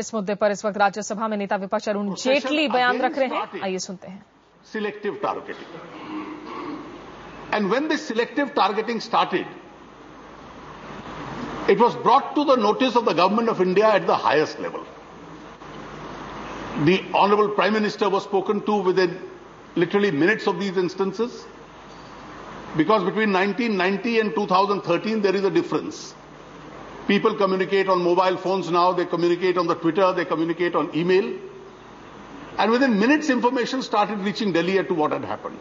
इस मुद्दे पर इस वक्त राज्यसभा में नेता विपक्ष अरुण जेटली बयान रख रहे हैं। आइए सुनते हैं। Selective targeting. And when this selective targeting started, it was brought to the notice of the government of India at the highest level. The Honorable Prime Minister was spoken to within literally minutes of these instances, because between 1990 and 2013 there is a difference. People communicate on mobile phones now, they communicate on the Twitter, they communicate on email. And within minutes information started reaching Delhi as to what had happened.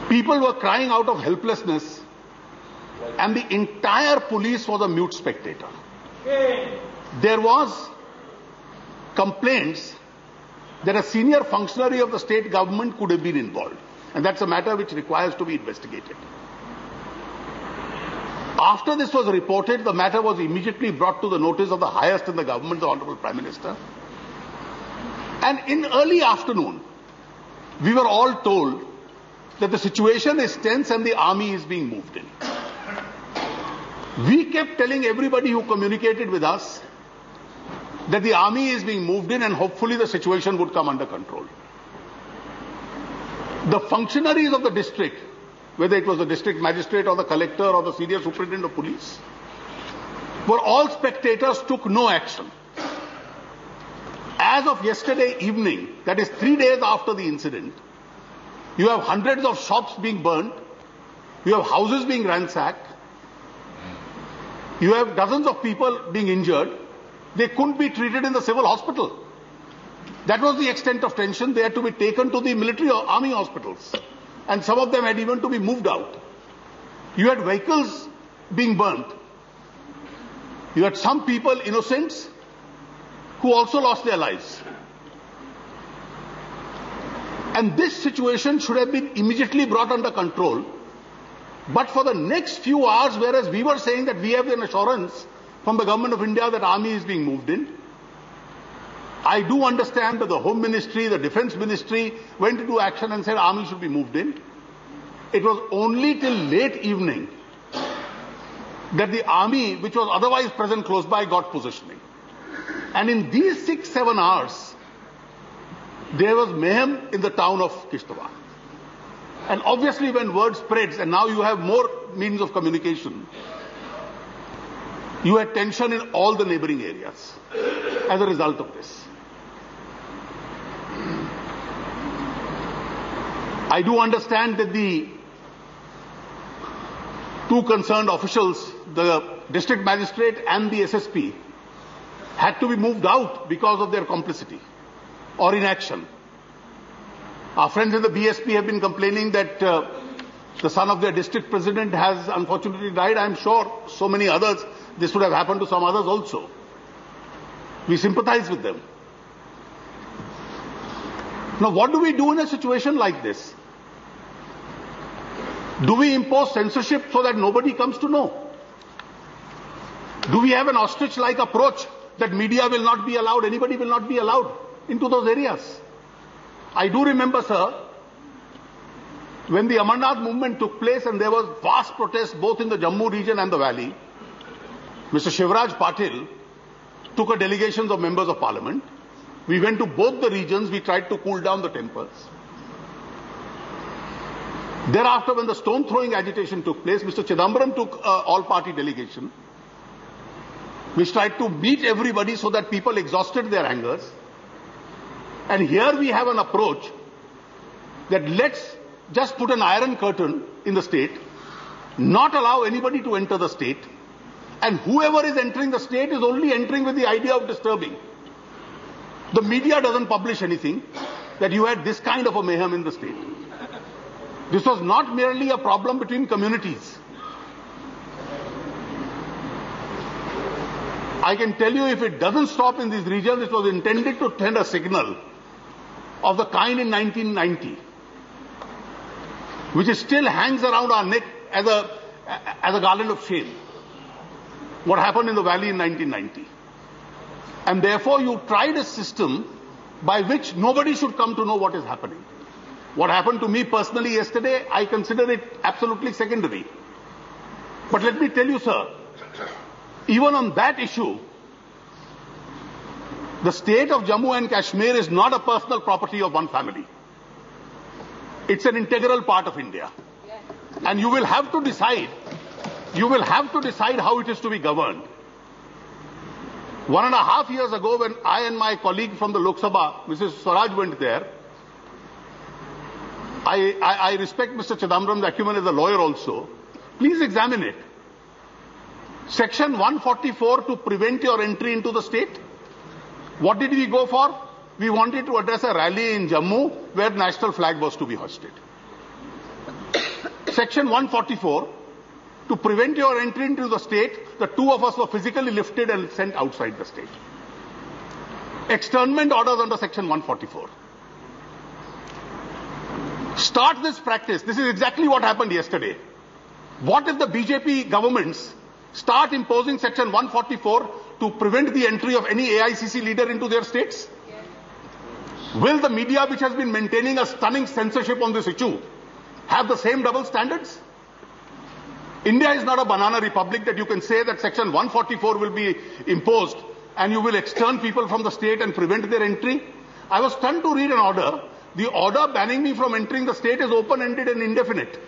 People were crying out of helplessness and the entire police was a mute spectator. There was complaints that a senior functionary of the state government could have been involved. And that's a matter which requires to be investigated. After this was reported, the matter was immediately brought to the notice of the highest in the government, the Honorable Prime Minister. And in early afternoon, we were all told that the situation is tense and the army is being moved in. We kept telling everybody who communicated with us that the army is being moved in and hopefully the situation would come under control. The functionaries of the district, whether it was the district magistrate or the collector or the senior superintendent of police, were all spectators, took no action. As of yesterday evening, that is 3 days after the incident, you have hundreds of shops being burnt, you have houses being ransacked, you have dozens of people being injured. They couldn't be treated in the civil hospital. That was the extent of tension. They had to be taken to the military or army hospitals. And some of them had even to be moved out. You had vehicles being burnt. You had some people, innocents, who also lost their lives. And this situation should have been immediately brought under control. But for the next few hours, whereas we were saying that we have an assurance from the government of India that army is being moved in, I do understand that the Home Ministry, the Defence Ministry went into action and said army should be moved in. It was only till late evening that the army, which was otherwise present close by, got positioning. And in these 6-7 hours, there was mayhem in the town of Kishtwad. And obviously when word spreads, and now you have more means of communication, you had tension in all the neighboring areas as a result of this. I do understand that the two concerned officials, the district magistrate and the SSP, had to be moved out because of their complicity or inaction. Our friends in the BSP have been complaining that the son of their district president has unfortunately died. I'm sure so many others, this would have happened to some others also. We sympathize with them. Now, what do we do in a situation like this? Do we impose censorship so that nobody comes to know? Do we have an ostrich-like approach that media will not be allowed, anybody will not be allowed into those areas? I do remember, sir, when the Amarnath movement took place and there was vast protests both in the Jammu region and the valley, Mr. Shivraj Patil took a delegation of members of parliament. We went to both the regions, we tried to cool down the tempers. Thereafter, when the stone throwing agitation took place, Mr. Chidambaram took all-party delegation, which tried to meet everybody so that people exhausted their angers. And here we have an approach that let's just put an iron curtain in the state, not allow anybody to enter the state, and whoever is entering the state is only entering with the idea of disturbing. The media doesn't publish anything that you had this kind of a mayhem in the state. This was not merely a problem between communities. I can tell you, if it doesn't stop in these regions, it was intended to send a signal of the kind in 1990, which still hangs around our neck as a garland of shame. What happened in the valley in 1990. And therefore you tried a system by which nobody should come to know what is happening. What happened to me personally yesterday, I consider it absolutely secondary. But let me tell you, sir, even on that issue, The state of Jammu and Kashmir is not a personal property of one family. It's an integral part of India. And you will have to decide how it is to be governed. 1.5 years ago, when I and my colleague from the Lok Sabha, Mrs. Swaraj, went there, I respect Mr. Chidambaram's acumen as a lawyer also. Please examine it. Section 144 to prevent your entry into the state. What did we go for? We wanted to address a rally in Jammu where national flag was to be hoisted. Section 144, to prevent your entry into the state, the two of us were physically lifted and sent outside the state. Externment orders under Section 144. Start this practice. This is exactly what happened yesterday. What if the BJP governments start imposing Section 144 to prevent the entry of any AICC leader into their states? Will the media, which has been maintaining a stunning censorship on this issue, have the same double standards? India is not a banana republic that you can say that Section 144 will be imposed and you will extern people from the state and prevent their entry. I was stunned to read an order. The order banning me from entering the state is open-ended and indefinite.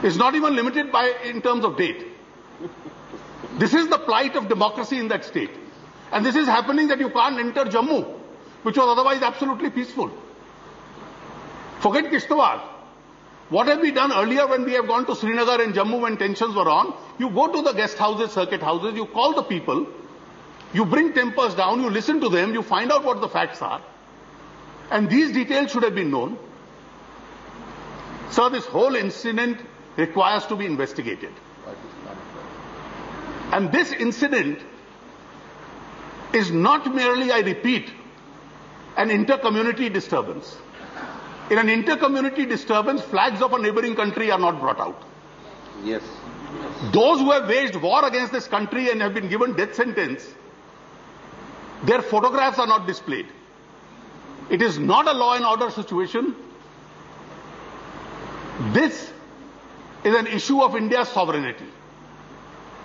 It's not even limited in terms of date. This is the plight of democracy in that state. And this is happening that you can't enter Jammu, which was otherwise absolutely peaceful. Forget Kishtwad. What have we done earlier when we have gone to Srinagar and Jammu when tensions were on? You go to the guest houses, circuit houses, you call the people, you bring tempers down, you listen to them, you find out what the facts are. And these details should have been known. Sir, this whole incident requires to be investigated. And this incident is not merely, I repeat, an inter-community disturbance. In an inter-community disturbance, flags of a neighboring country are not brought out. Yes. Those who have waged war against this country and have been given death sentence, their photographs are not displayed. It is not a law and order situation. This is an issue of India's sovereignty.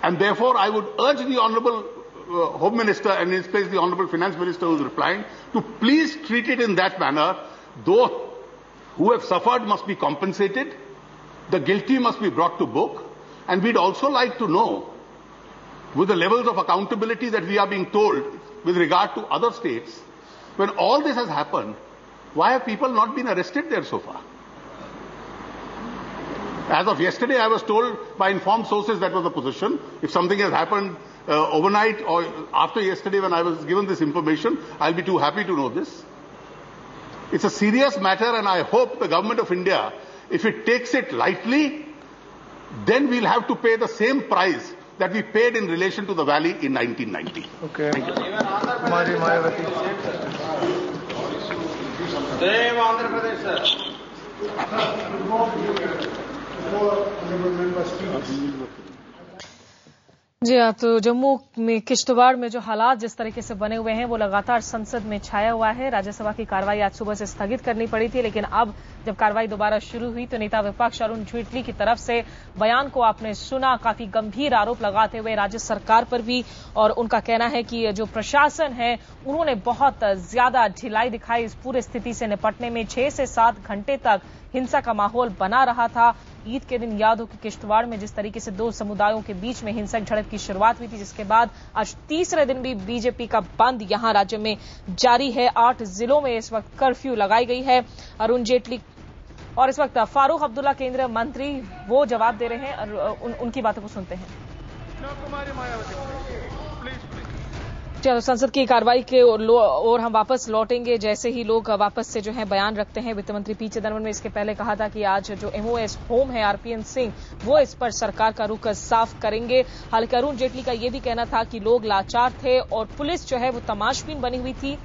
And therefore, I would urge the Honorable Home Minister and in his place the Honorable Finance Minister who is replying to please treat it in that manner. Those who have suffered must be compensated. The guilty must be brought to book. And we'd also like to know, with the levels of accountability that we are being told with regard to other states, when all this has happened, why have people not been arrested there so far? As of yesterday, I was told by informed sources that was the position. If something has happened overnight or after yesterday when I was given this information, I'll be too happy to know this. It's a serious matter and I hope the government of India, if it takes it lightly, then we'll have to pay the same price that we paid in relation to the valley in 1990. Okay. Thank you. जी हाँ, तो जम्मू में किश्तवाड़ में जो हालात जिस तरीके से बने हुए हैं वो लगातार संसद में छाया हुआ है। राज्यसभा की कार्रवाई आज सुबह से स्थगित करनी पड़ी थी, लेकिन अब जब कार्रवाई दोबारा शुरू हुई तो नेता विपक्ष अरुण जेटली की तरफ से बयान को आपने सुना, काफी गंभीर आरोप लगाते हुए राज्य सरकार पर भी, और उनका कहना है कि जो प्रशासन है उन्होंने बहुत ज्यादा ढिलाई दिखाई इस पूरी स्थिति से निपटने में। 6 से 7 घंटे तक हिंसा का माहौल बना रहा था। ईद के दिन याद हो कि किश्तवाड़ में जिस तरीके से 2 समुदायों के बीच में हिंसक झड़प की शुरुआत हुई थी, जिसके बाद आज तीसरे दिन भी बीजेपी का बंद यहां राज्य में जारी है। 8 जिलों में इस वक्त कर्फ्यू लगाई गई है। अरुण जेटली और इस वक्त फारूक अब्दुल्ला केंद्रीय मंत्री वो जवाब दे रहे हैं और उनकी बातों को सुनते हैं। चलो, संसद की कार्रवाई के और हम वापस लौटेंगे जैसे ही लोग वापस से जो है बयान रखते हैं। वित्त मंत्री पी चिदंबरम ने इसके पहले कहा था कि आज जो एमओएस होम है आरपीएन सिंह वो इस पर सरकार का रुख साफ करेंगे। हालांकि अरुण जेटली का ये भी कहना था कि लोग लाचार थे और पुलिस जो है वो तमाशबीन बनी हुई थी।